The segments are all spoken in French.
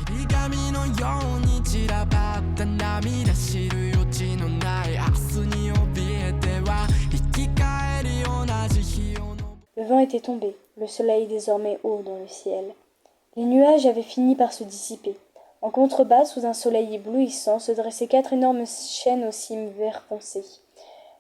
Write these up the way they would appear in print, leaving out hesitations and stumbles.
折り紙のように散らばった涙知る余地のない明日に怯えては生き返り同じ日を。Le vent était tombé, le soleil désormais haut dans le ciel. Les nuages avaient fini par se dissiper. En contrebas, sous un soleil éblouissant, se dressaient 4 énormes chênes aux cimes vert foncé.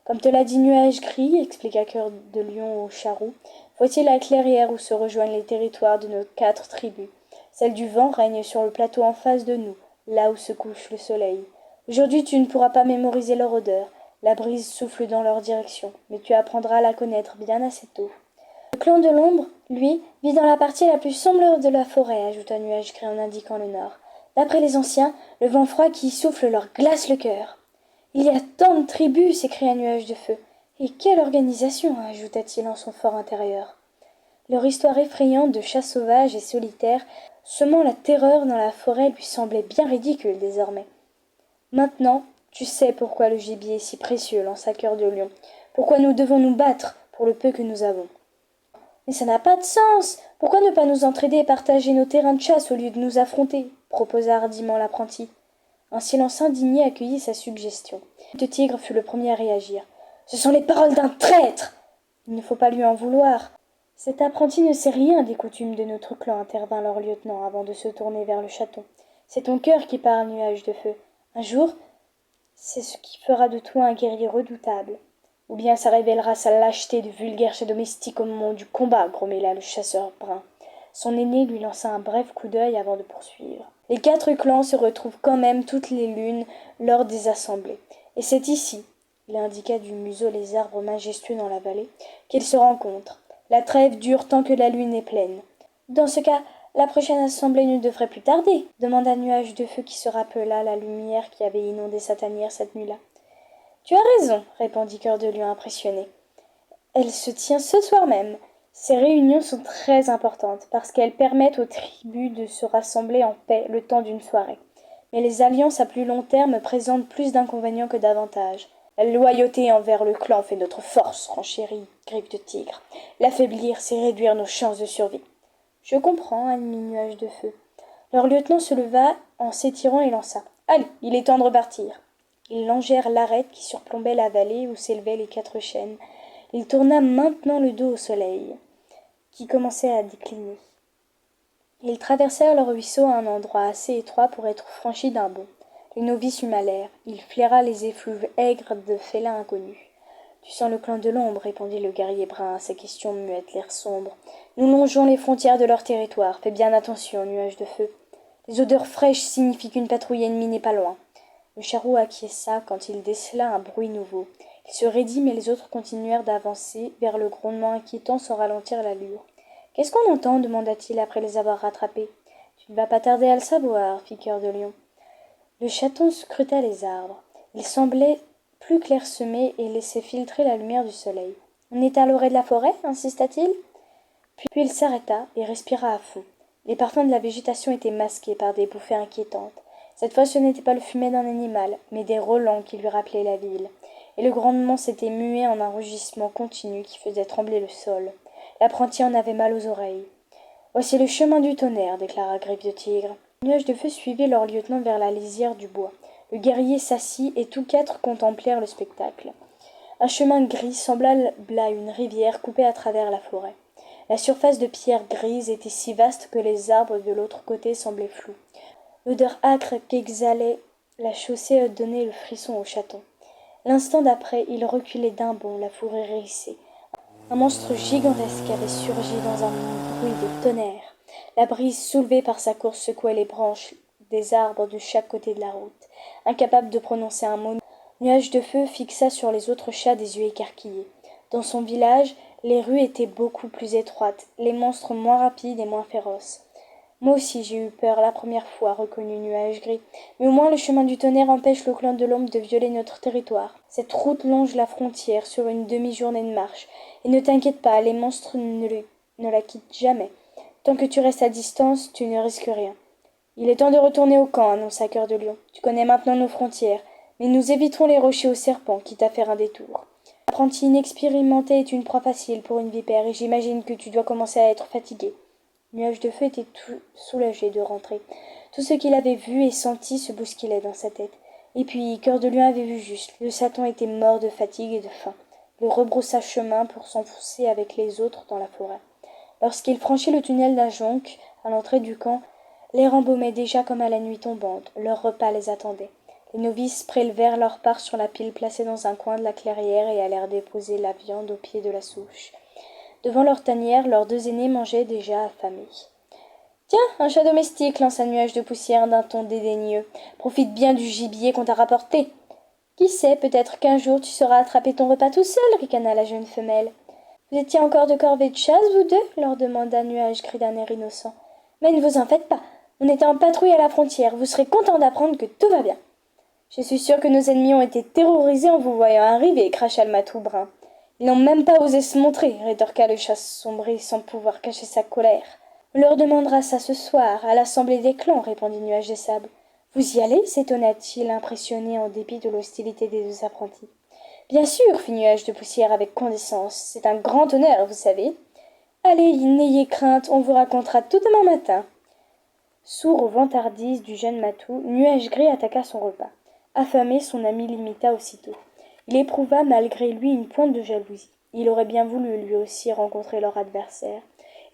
Comme te l'a dit Nuage Gris, expliqua Cœur de Lion au charroux, voici la clairière où se rejoignent les territoires de nos 4 tribus. Celle du vent règne sur le plateau en face de nous, là où se couche le soleil. Aujourd'hui, tu ne pourras pas mémoriser leur odeur. La brise souffle dans leur direction, mais tu apprendras à la connaître bien assez tôt. Le clan de l'ombre, lui, vit dans la partie la plus sombre de la forêt, ajouta Nuage Gris en indiquant le nord. D'après les anciens, le vent froid qui y souffle leur glace le cœur. Il y a tant de tribus, s'écria Nuage de Feu. Et quelle organisation, ajouta-t-il en son fort intérieur. Leur histoire effrayante de chasse sauvage et solitaire, semant la terreur dans la forêt, lui semblait bien ridicule désormais. Maintenant, tu sais pourquoi le gibier est si précieux, lança Cœur de Lion. Pourquoi nous devons nous battre pour le peu que nous avons. Mais ça n'a pas de sens. Pourquoi ne pas nous entraider et partager nos terrains de chasse au lieu de nous affronter, proposa hardiment l'apprenti. Un silence indigné accueillit sa suggestion. Le tigre fut le premier à réagir. Ce sont les paroles d'un traître. Il ne faut pas lui en vouloir. Cet apprenti ne sait rien des coutumes de notre clan, intervint leur lieutenant avant de se tourner vers le chaton. C'est ton cœur qui parle, Nuage de Feu. Un jour, c'est ce qui fera de toi un guerrier redoutable. Ou bien ça révélera sa lâcheté de vulgaire chat domestique au moment du combat, grommela le chasseur brun. Son aîné lui lança un bref coup d'œil avant de poursuivre. Les 4 clans se retrouvent quand même toutes les lunes lors des assemblées. Et c'est ici, il indiqua du museau les arbres majestueux dans la vallée, qu'ils se rencontrent. La trêve dure tant que la lune est pleine. Dans ce cas, la prochaine assemblée ne devrait plus tarder, demanda Nuage de Feu qui se rappela la lumière qui avait inondé sa tanière cette nuit-là. Tu as raison, répondit Cœur de Lion impressionné. Elle se tient ce soir même. Ces réunions sont très importantes parce qu'elles permettent aux tribus de se rassembler en paix le temps d'une soirée. Mais les alliances à plus long terme présentent plus d'inconvénients que d'avantages. La loyauté envers le clan fait notre force, renchérit Griffe de Tigre. L'affaiblir, c'est réduire nos chances de survie. Je comprends, admit Nuage de Feu. Leur lieutenant se leva en s'étirant et lança. Allez, il est temps de repartir. Ils longèrent l'arête qui surplombait la vallée où s'élevaient les 4 chênes. Il tourna maintenant le dos au soleil, qui commençait à décliner. Ils traversèrent le ruisseau à un endroit assez étroit pour être franchi d'un bond. Le novice eut l'air. Il flaira les effluves aigres de félins inconnus. Tu sens le clan de l'ombre, répondit le guerrier brun à sa question muette, l'air sombre. Nous longeons les frontières de leur territoire. Fais bien attention, Nuage de Feu. Les odeurs fraîches signifient qu'une patrouille ennemie n'est pas loin. Le charroux acquiesça quand il décela un bruit nouveau. Il se raidit, mais les autres continuèrent d'avancer vers le grondement inquiétant sans ralentir l'allure. « Qu'est-ce qu'on entend » demanda-t-il après les avoir rattrapés. « Tu ne vas pas tarder à le savoir, » fit Cœur de Lion. Le chaton scruta les arbres. Ils semblaient plus clairsemés et laissaient filtrer la lumière du soleil. « On est à l'orée de la forêt » insista-t-il. Puis il s'arrêta et respira à fond. Les parfums de la végétation étaient masqués par des bouffées inquiétantes. Cette fois, ce n'était pas le fumet d'un animal, mais des relents qui lui rappelaient la ville. Et le grondement s'était mué en un rugissement continu qui faisait trembler le sol. L'apprenti en avait mal aux oreilles. « Voici le chemin du tonnerre, » déclara Griffe de Tigre. Nuage de Feu suivit leur lieutenant vers la lisière du bois. Le guerrier s'assit et tous 4 contemplèrent le spectacle. Un chemin gris semblable à une rivière coupait à travers la forêt. La surface de pierre grise était si vaste que les arbres de l'autre côté semblaient flous. L'odeur âcre qu'exhalait la chaussée donnait le frisson au chaton. L'instant d'après, il reculait d'un bond, la fourrure hérissée. Un monstre gigantesque avait surgi dans un bruit de tonnerre. La brise soulevée par sa course secouait les branches des arbres de chaque côté de la route. Incapable de prononcer un mot, Nuage de Feu fixa sur les autres chats des yeux écarquillés. Dans son village, les rues étaient beaucoup plus étroites, les monstres moins rapides et moins féroces. Moi aussi j'ai eu peur la première fois, reconnut Nuage Gris, mais au moins le chemin du tonnerre empêche le clan de l'ombre de violer notre territoire. Cette route longe la frontière sur une demi-journée de marche, et ne t'inquiète pas, les monstres ne la quittent jamais. Tant que tu restes à distance, tu ne risques rien. Il est temps de retourner au camp, annonça Cœur de Lion. Tu connais maintenant nos frontières, mais nous éviterons les rochers aux serpents, quitte à faire un détour. L'apprenti inexpérimenté est une proie facile pour une vipère, et j'imagine que tu dois commencer à être fatigué. Nuage de Feu était tout soulagé de rentrer. Tout ce qu'il avait vu et senti se bousculait dans sa tête. Et puis, Cœur de Lion avait vu juste. Le Satan était mort de fatigue et de faim. Il rebroussa chemin pour s'enfoncer avec les autres dans la forêt. Lorsqu'il franchit le tunnel d'un jonc, à l'entrée du camp, l'air embaumait déjà comme à la nuit tombante. Leur repas les attendait. Les novices prélevèrent leur part sur la pile placée dans un coin de la clairière et allèrent déposer la viande au pied de la souche. Devant leur tanière, leurs 2 aînés mangeaient déjà affamés. « Tiens, un chat domestique, lance un nuage de poussière d'un ton dédaigneux. Profite bien du gibier qu'on t'a rapporté. Qui sait, peut-être qu'un jour tu sauras attraper ton repas tout seul, ricana la jeune femelle. Vous étiez encore de corvée de chasse, vous deux leur demanda Nuage gris d'un air innocent. Mais ne vous en faites pas. On était en patrouille à la frontière. Vous serez content d'apprendre que tout va bien. Je suis sûre que nos ennemis ont été terrorisés en vous voyant arriver, cracha le matou brun. Ils n'ont même pas osé se montrer, rétorqua le chat sombré sans pouvoir cacher sa colère. On leur demandera ça ce soir, à l'assemblée des clans, répondit Nuage de Sable. Vous y allez s'étonna-t-il, impressionné en dépit de l'hostilité des 2 apprentis. Bien sûr, fit Nuage de Poussière avec condescendance. C'est un grand honneur, vous savez. Allez, n'ayez crainte, on vous racontera tout demain matin. Sourd aux vantardises du jeune matou, Nuage Gris attaqua son repas. Affamé, son ami l'imita aussitôt. Il éprouva malgré lui une pointe de jalousie. Il aurait bien voulu lui aussi rencontrer leur adversaire.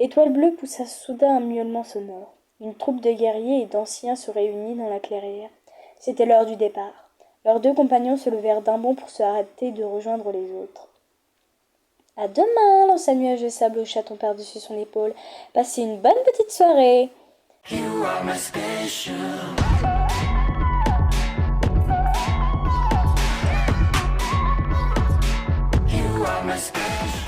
Étoile Bleue poussa soudain un miaulement sonore. Une troupe de guerriers et d'anciens se réunit dans la clairière. C'était l'heure du départ. Leurs 2 compagnons se levèrent d'un bond pour se hâter de rejoindre les autres. « À demain !» lança Nuage de Sable au chaton par-dessus son épaule. « Passez une bonne petite soirée !» You are my special. You are my special.